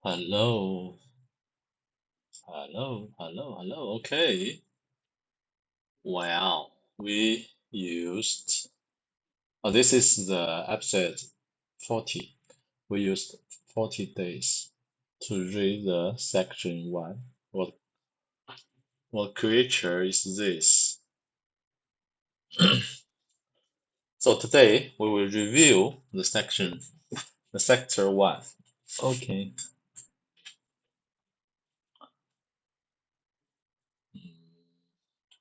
Hello, hello. Okay. Well, we used, this is the episode 40. We used 40 days to read the section 1. What creature is this? So today we will review the sector 1. Okay.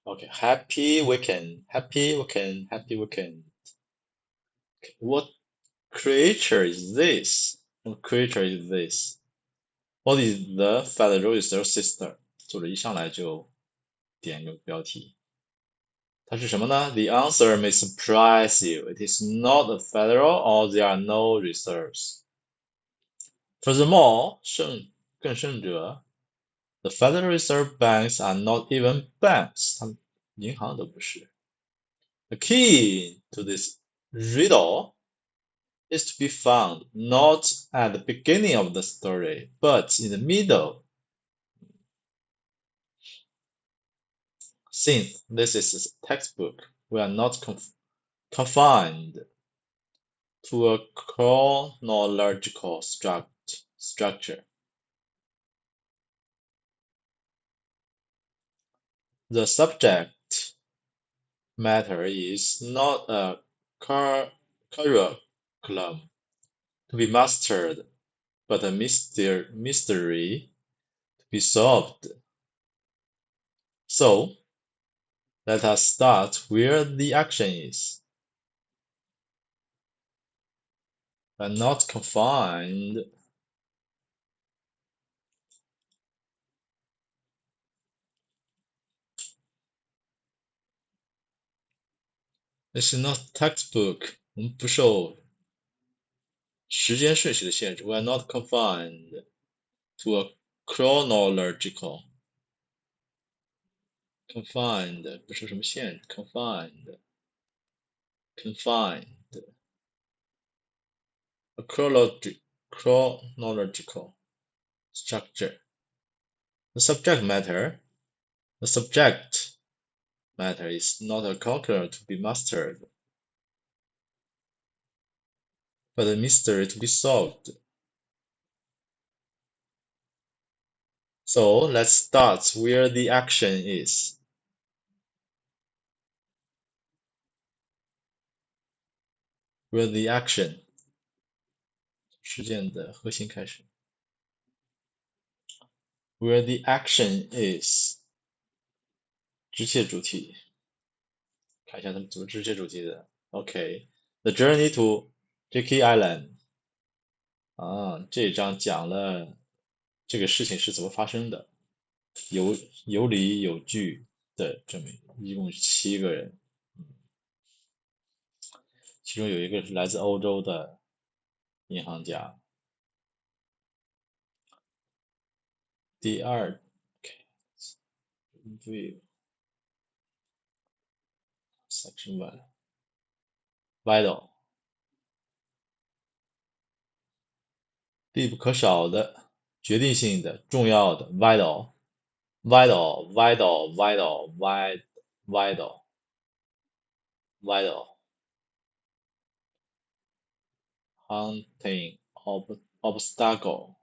Okay. Happy weekend. What creature is this? What creature is this? What is the Federal Reserve System？ 作者一上来就点个标题，它是什么呢？ The answer may surprise you. It is not a federal or there are no reserves. Furthermore, 更甚者 the Federal Reserve banks are not even banks. 它们银行都不是。The key to this riddle is to be found not at the beginning of the story, but in the middle. Since this is a textbook, we are not confined to a chronological structure. The subject matter is not a curriculum to be mastered, but a mystery to be solved. So, let us start where the action is. We are not confined This is not textbook. 我们不受时间顺序的限制。We are not confined to a chronological. Confined 不受什么限制。Confined. A chronological structure. The subject matter is not a conqueror to be mastered, but a mystery to be solved. So let's start where the action is. Where the action 事件的核心开始。Where the action is 直切主题，看一下他们怎么直切主题的。OK, The Journey to JEKYLL Island 这一章讲了这个事情是怎么发生的，有理有据的证明，一共7个人，其中有一个是来自欧洲的银行家。第二 View Section 1 Vital 必不可少的、决定性的、重要的 Vital Hunting Obstacle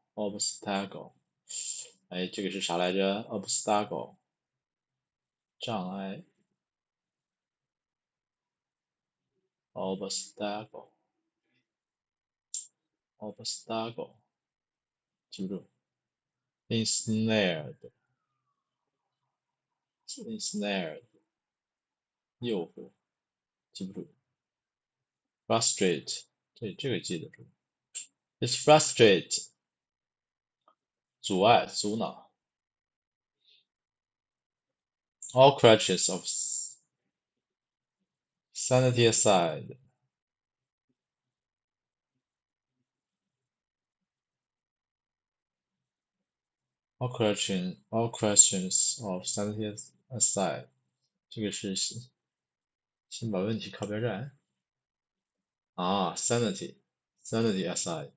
哎，这个是啥来着 Obstacle 障碍 Obstacle 记不住 Ensnared 诱惑记不住 Frustrate 这个记得住 It's frustrate 阻碍阻挠 All crutches of sanity aside All questions of sanity aside 这个是先把问题靠边站sanity aside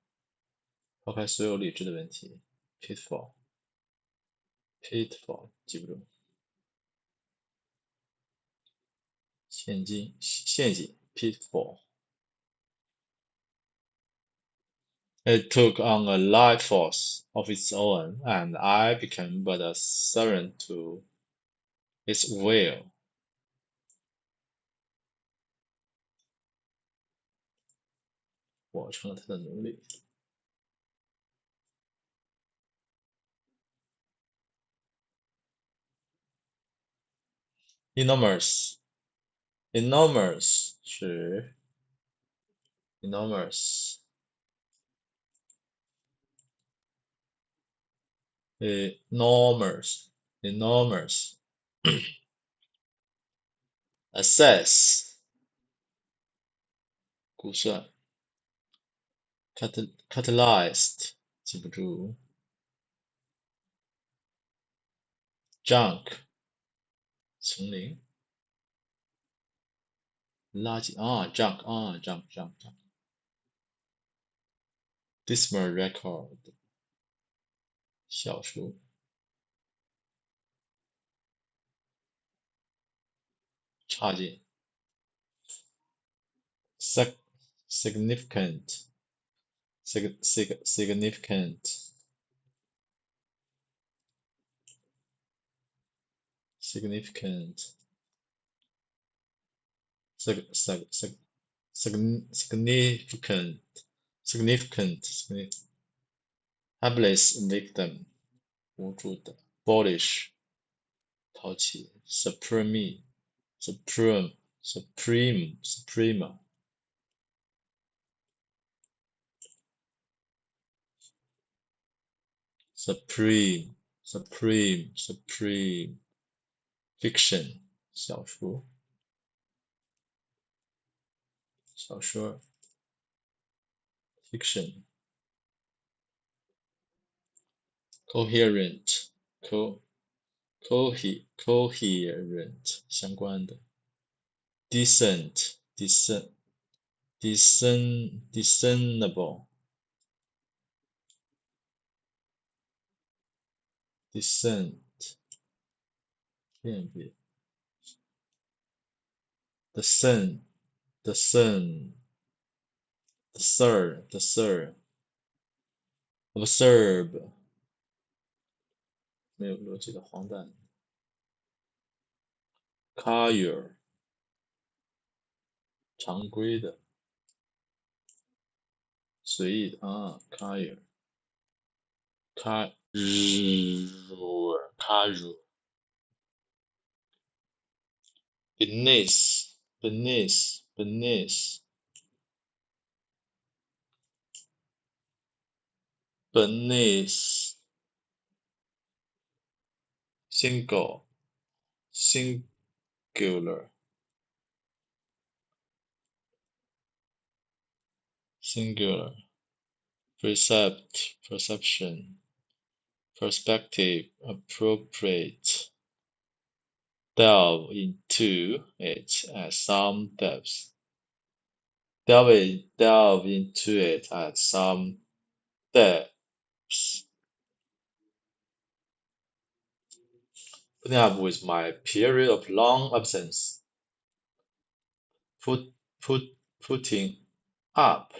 抛开所有理智的问题 pitfall 记不住。陷阱 pitfall. It took on a life force of its own, and I became but a servant to its will. 我成了他的奴隶。Enormous 是 enormous assess 估算 catalyzed 记不住 junk 丛林垃圾junk dismal record 小数差劲 significant significant significant helpless victim 无助的 bullish 淘气 supreme supreme fiction 小说fiction coherent coherent 相关的 discernible辨别 discern absurd 没有逻辑的荒诞 casual 常规的随意的casual beneath singular perception perspective appropriate delve into it at some depth delve into it at some depth putting up with my period of long absence putting up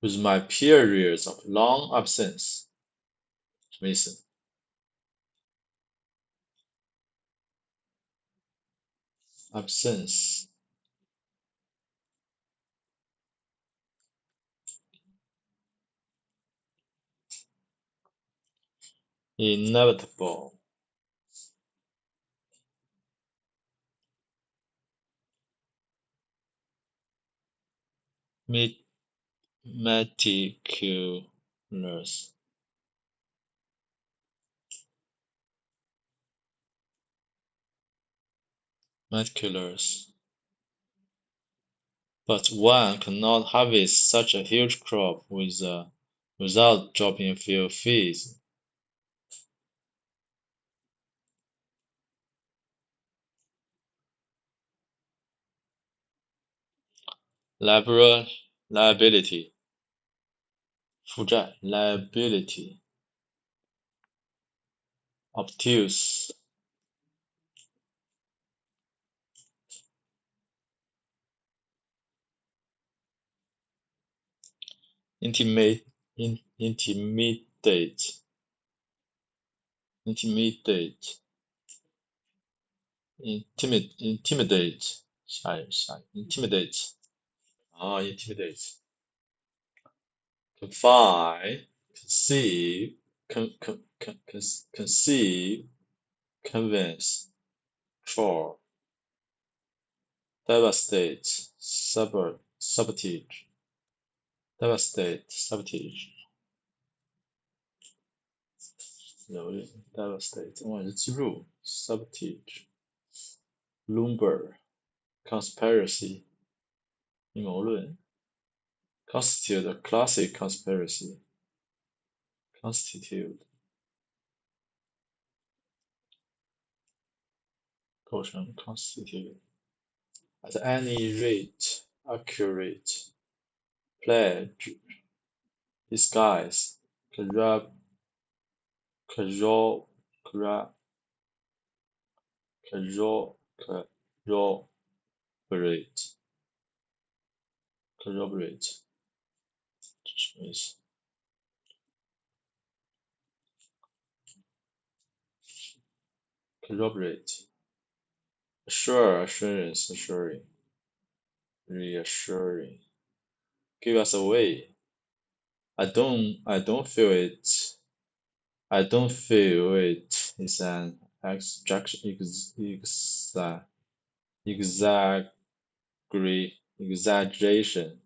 with my periods of long absence 什么意思 absence inevitable meticulous but one cannot harvest such a huge crop without dropping a few fees liability 负债 liability. Obtuse. Intimidate. Intimidate. 下一个 intimidate. Intimidate. Confine. Conceive. Conceive. Convince. Control. Devastate. Sabotage. Devastate. Sabotage. devastate. 我是记入 sabotage. Lumber. Conspiracy. 阴谋论 constitute a classic conspiracy. Constitute. 构成 constitute. At any rate. Accurate. Pledge. Disguise. Corroborate. Corroborate. 这什么意思 Corroborate. Assure, assurance, assuring. Reassuring. Give us away. I don't feel it. I don't feel it is an exaggeration.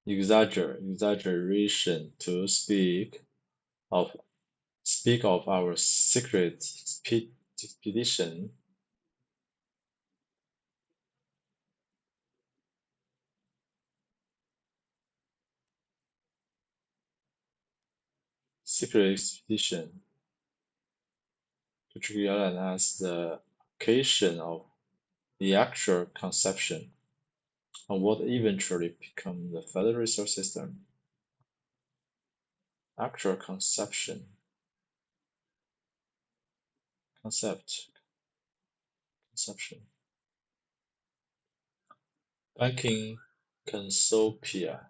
Exaggeration to speak of our secret expedition. Secret expedition. 就这个原来 as the occasion of the actual conception of what eventually became the Federal Reserve System. Actual conception. Conception. Banking consortium.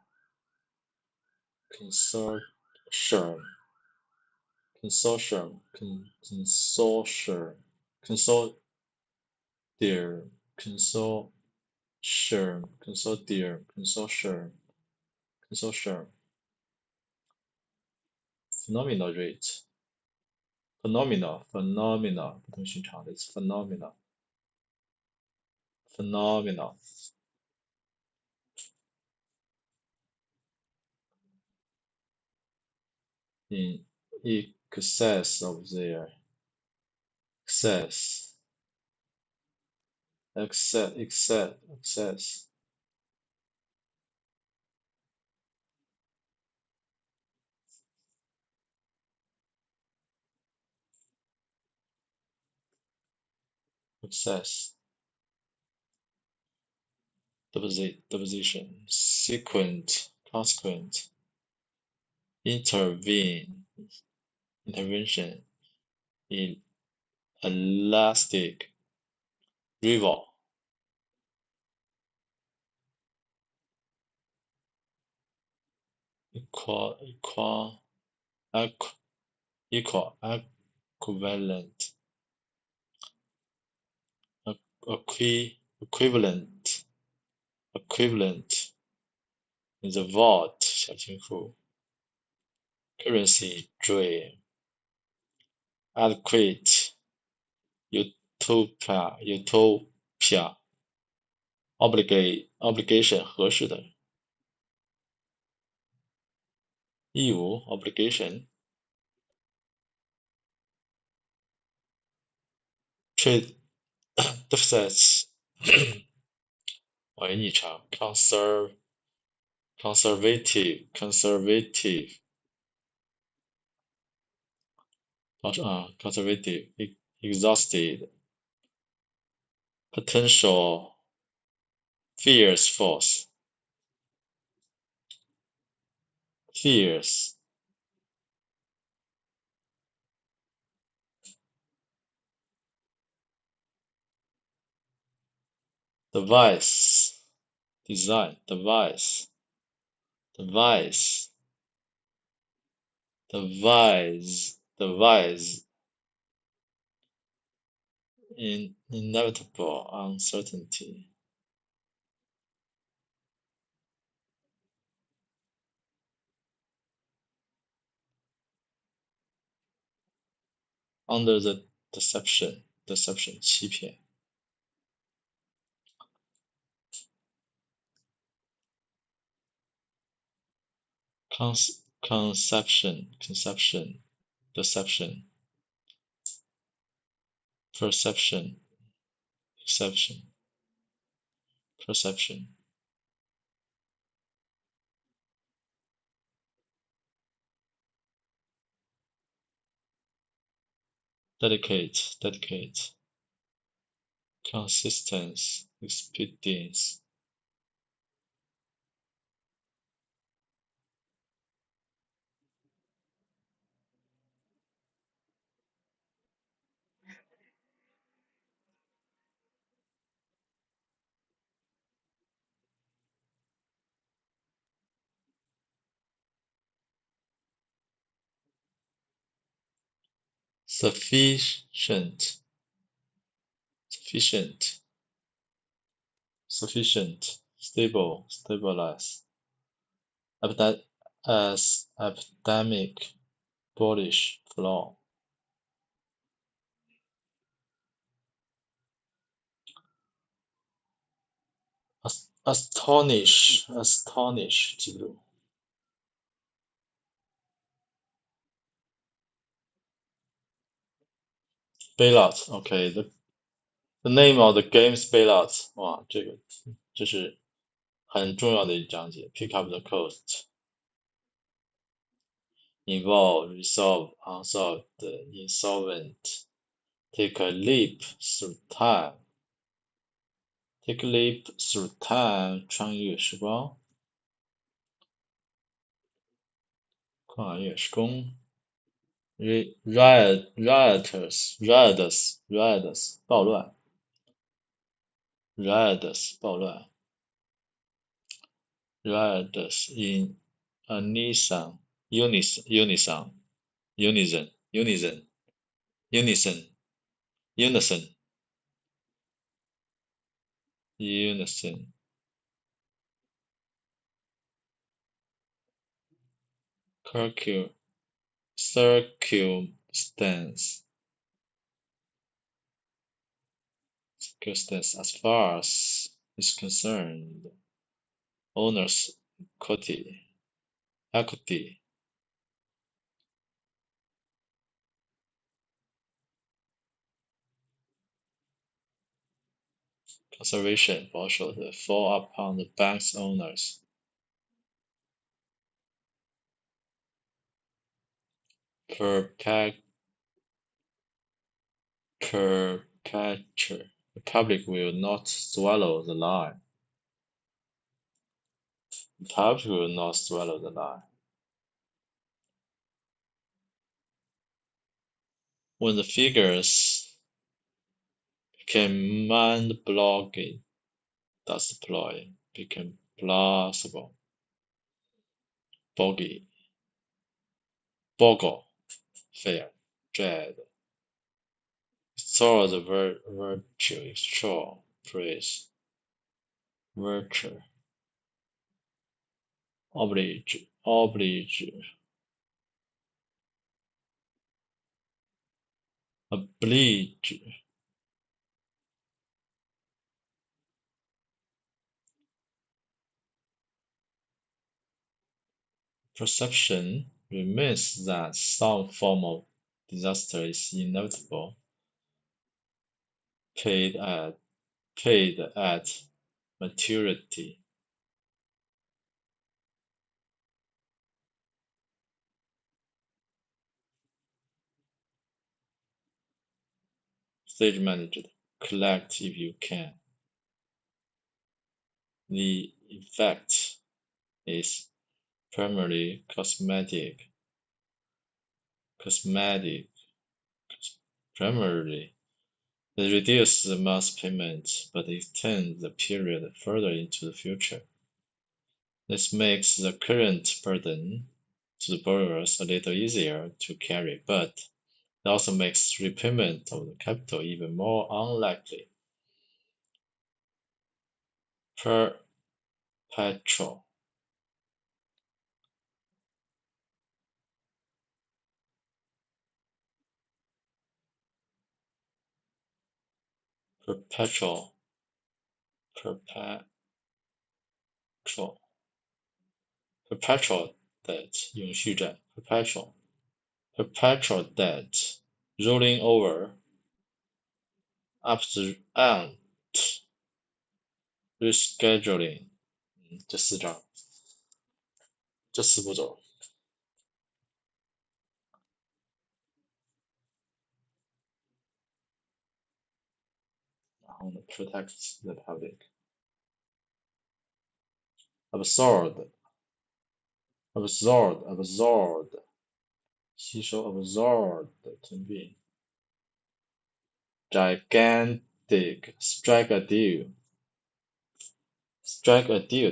Consortium. Phenomenal rate. Phenomenal. 不同寻常的 It's phenomenal. In excess of their excess. Deposition. Sequent. Consequent. Intervention. Elastic. Rival. Equivalent. In the vault 小金库 Currency drain. Adequate. Utopia. Obligation 合适的义务 Obligation. Trade deficits 贸易逆差 Conservative. conservative, exhausted, potential, fierce force, fierce, device, design, device, device, device, device, inevitable uncertainty, under the deception, deception, 欺骗 conception, conception, deception, perception, exception, perception, dedicate, dedicate, consistence, expedience, sufficient, sufficient, sufficient, stable, stabilize, as epidemic, bullish, flaw, astonish, astonish, 记录 bailout, okay, the name of the game is bailout. 哇，这是很重要的一章节。Pick up the coast, involve, resolve, unsolved, insolvent. Take a leap through time. Take a leap through time. 穿越时光，跨越时空。Rioters, riotous, riotous, 暴乱。riotous, 暴乱。riotous in unison, unison, unison, unison, unison, unison, unison. Circumstance, circumstance as far as is concerned. Owner's equity, equity. Conservation, 保守的 fall upon the bank's owners. Perpetuate, the public will not swallow the lie. The public will not swallow the lie. When the figures became mind-blogging, thus deploy, became plausible. Boggy, boggle, fair, dread. Extol the virtue, extol, praise. Virtue. Oblige, oblige. Oblige. Perception remains that some form of disaster is inevitable, paid at maturity. stage managed, collect if you can. The effect is primarily cosmetic. Primarily, it reduces the mass payment but extends the period further into the future. This makes the current burden to the borrowers a little easier to carry, but it also makes repayment of the capital even more unlikely. Perpetual. Perpetual. Perpetual. Perpetual debt. 永续债 Perpetual. Perpetual debt. Rolling over. Up to and rescheduling. 这四步骤。然后呢 protect the public. Absorb. 吸收 absorb 吞并。Gigantic. Strike a deal.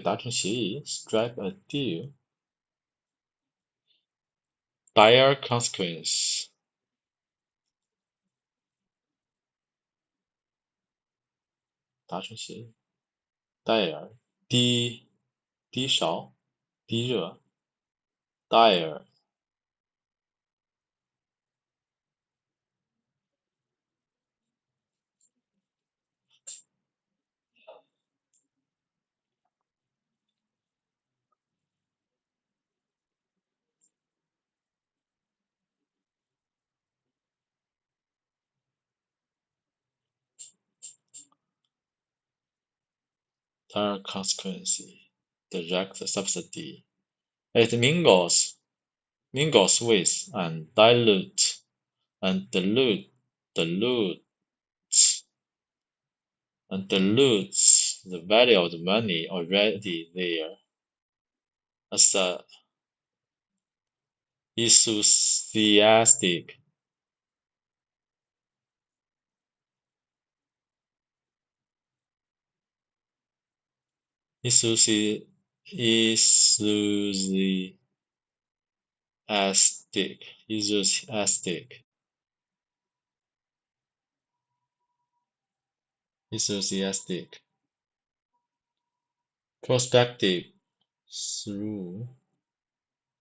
达成协议 strike a deal. Dire consequence. 达成协议 dire 低烧低热 dire consequence. Direct subsidy. It mingles with and dilutes the value of the money already there. As a enthusiastic enthusiastic prospective through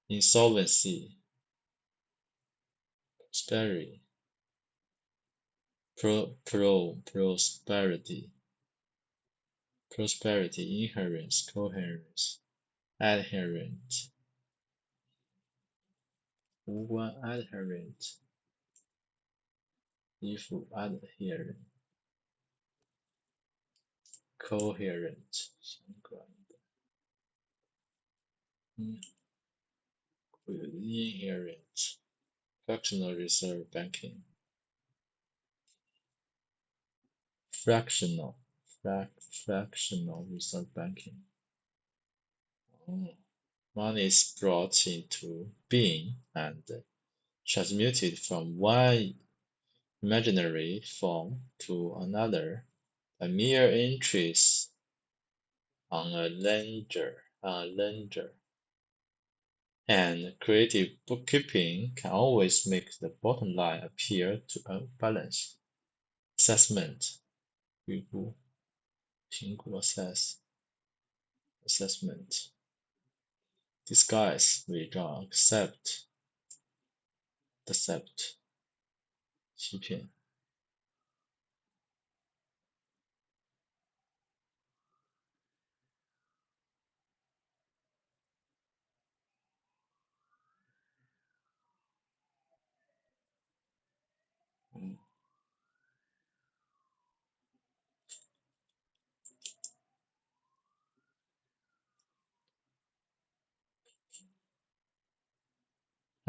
insolvency prosperity inherence coherence adherent 无关 adherent 依附 adherent coherent 相关的inherent fractional reserve banking fractional reserve banking money is brought into being and transmuted from one imaginary form to another by mere entries on a ledger. And creative bookkeeping can always make the bottom line appear to unbalanced. Assessment 预估评估 assessment disguise 伪装 decept 欺骗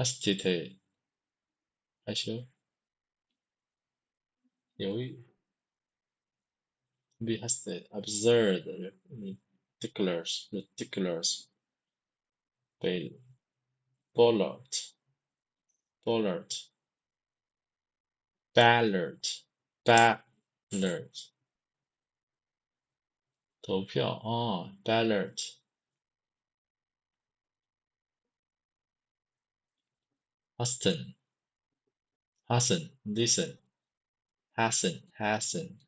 hesitate 害羞犹豫 be hesitate, absurd, ridiculous, bollard, ballot, 投票哦，ballot, Hasten, listen, hasten, hasten,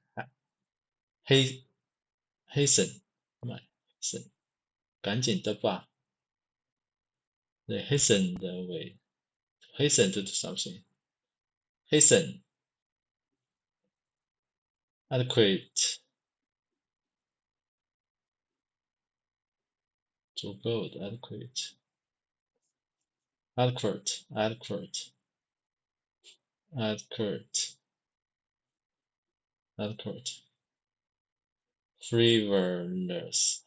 干嘛？hasten, 赶紧的吧。对，hasten 的way, hasten to do something, hasten, adequate, 足够的 adequate, adequate, frivolous,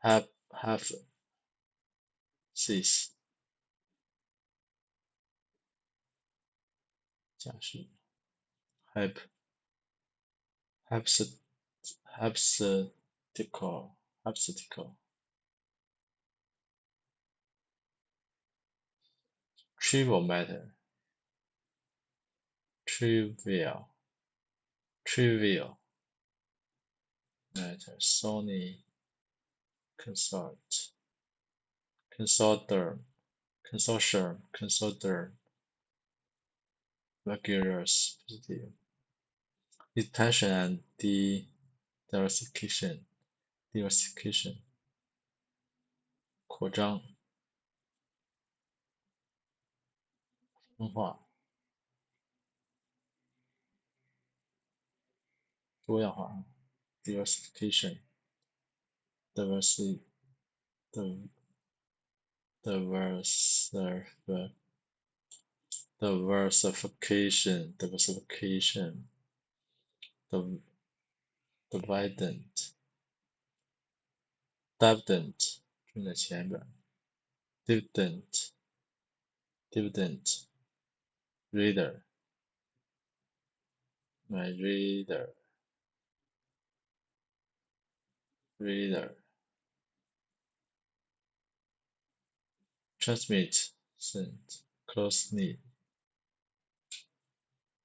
have, cease, 假释 hypothetical, trivial matter, trivial matter, Sony, consortium, vigorous, positive, expansion and diversification, 扩张，分化，多样化 diversification, diversification, dividend, 用在前边 dividend, reader, my reader, transmit, send, close knit,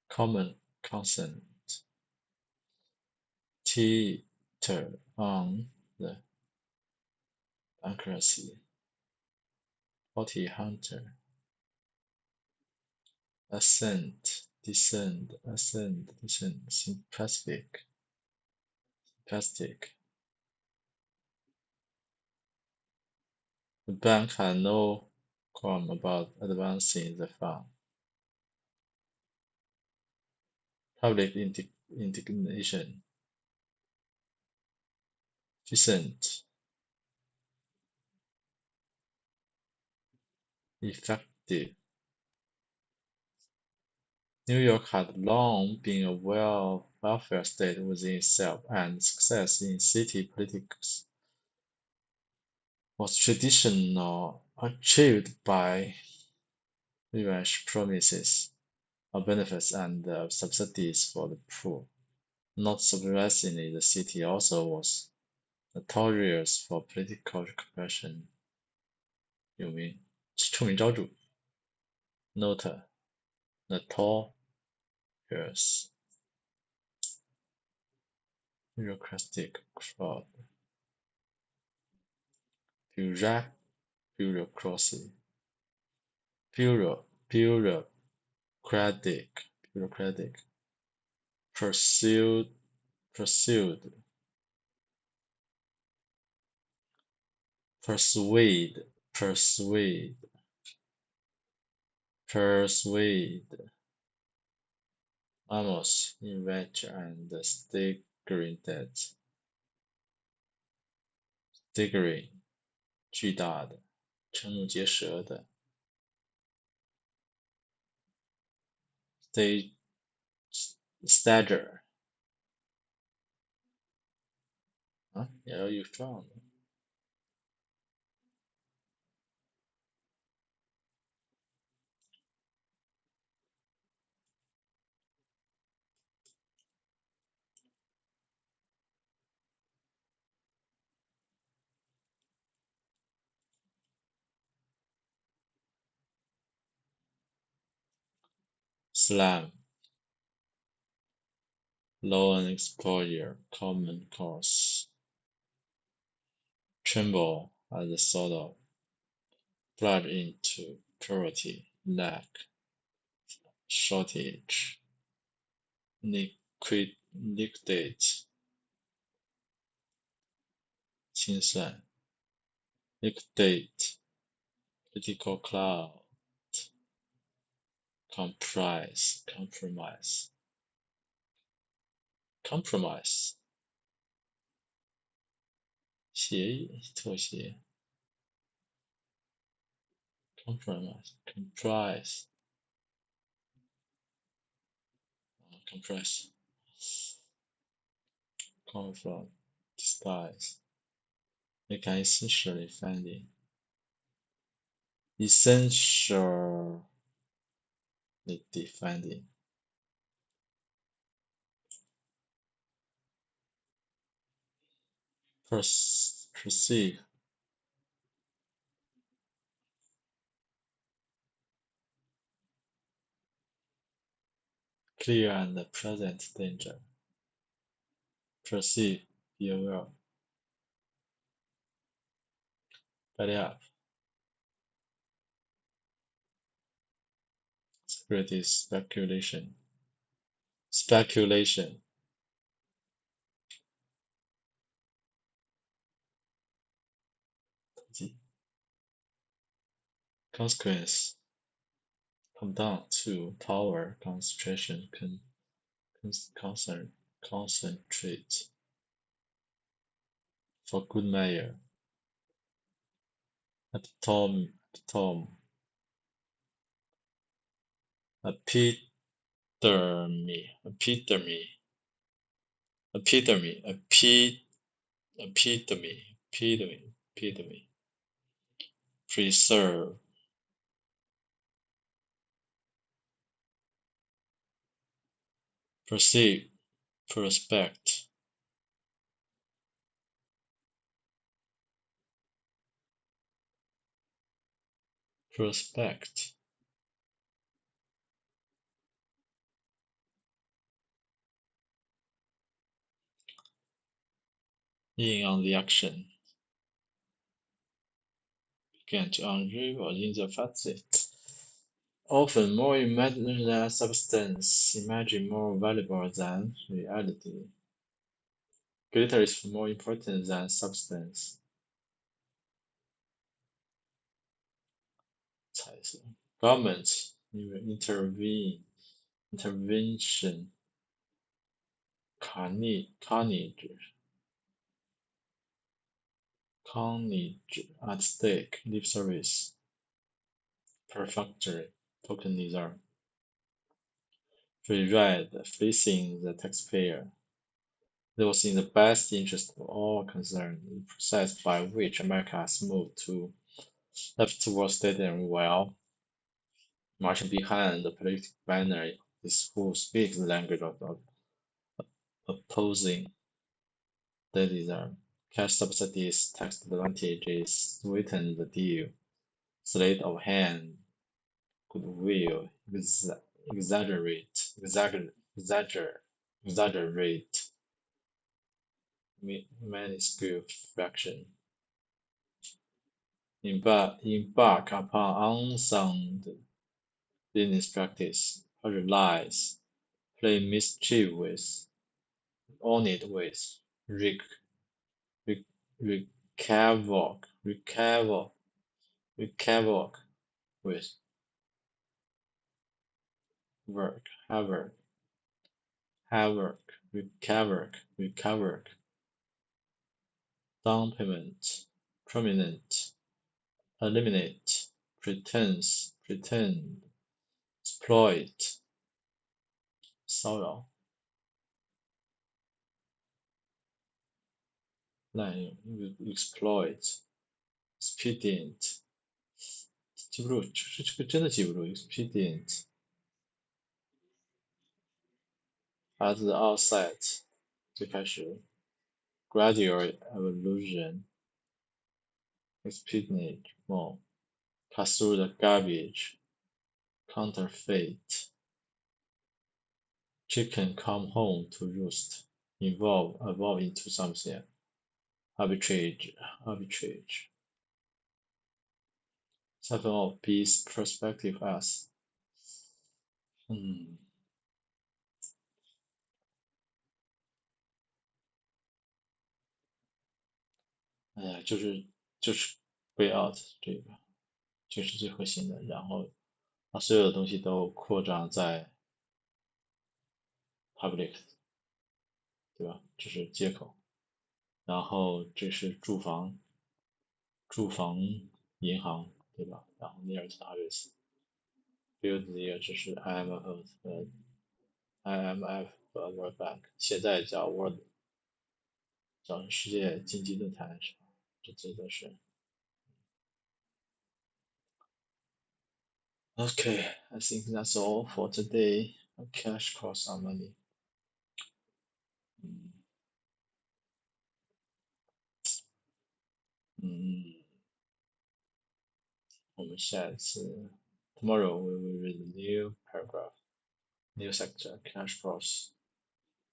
common, consent, teeter on the bankruptcy, bounty hunter, ascent, descend, sympathetic, the bank had no qualm about advancing the fund. Public indignation, efficient, effective. New York had long been a welfare state within itself, and success in city politics was traditionally achieved by revenge promises of benefits and subsidies for the poor. Not surprisingly, the city also was notorious for political corruption. 有名，臭名昭著。Notorious, bureaucratic crowd, bureaucracy, bureaucratic, pursued, persuade, almost inventor and staggering debt, staggering 巨大的，瞠目结舌的 stagger 啊，也要有这样的。slam, loan exposure, common cause, tremble at the thought of, plunge into poverty, lack, shortage, liquidate, 清算 liquidate, critical cloud, compromise, compromise, 协议妥协 compromise, comprise, compress, confront, disguise, make essentially finding, essentially finding, perceive, clear and present danger, perceive, be aware, belly up, securities speculation, speculation, consequence, come down to, power, concentration, concentrate, for good measure, epitome, epitome, epitome, epitome, preserve, perceive, prospect, prospect, in on the action, begin to unravel in the facet, often more imagined than substance, imagine more valuable than reality. Glitter is more important than substance. 彩色 government intervention, carnage at stake, lip service, perfunctory, tokenism, free ride, fleecing the taxpayer. It was in the best interest of all concerned, the process by which America has moved to left toward stating, while marching behind the political banner is who speaks the language of opposing statism. Cash subsidies, tax advantages sweeten the deal. Sleight of hand, goodwill, exaggerate, minuscule fraction. Embark upon unsound business practice, paralyze, play mischief with, own it with, wreak havoc with, work, wreak havoc, down payment, prominent, eliminate, pretense, pretend, exploit, 骚扰、滥用 exploit, expedient, 记不住，这个真的记不住 expedient. At the outset, 最开始 gradual evolution, expedient, more, pass through the garbage, counterfeit, Chicken come home to roost. Evolve into something. Arbitrage. Seven of peace perspective as. 就是 way out 这个，这是最核心的。然后把所有的东西都扩张在 public， 对吧？这是接口。然后这是住房、银行，对吧？然后 near service。build the 这是 IMF 和 World Bank，现在叫 叫世界经济论坛是吧？这都是。Okay, I think that's all for today. Cash costs our money. 嗯嗯，我们下一次 tomorrow we will read a new paragraph, new sector, cash costs.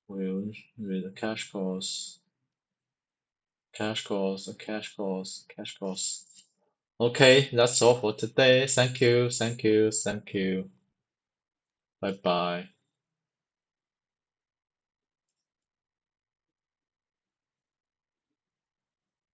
We'll read the cash costs, cash costs, cash costs, cash costs. Okay, that's all for today. Thank you, thank you, thank you. Bye bye.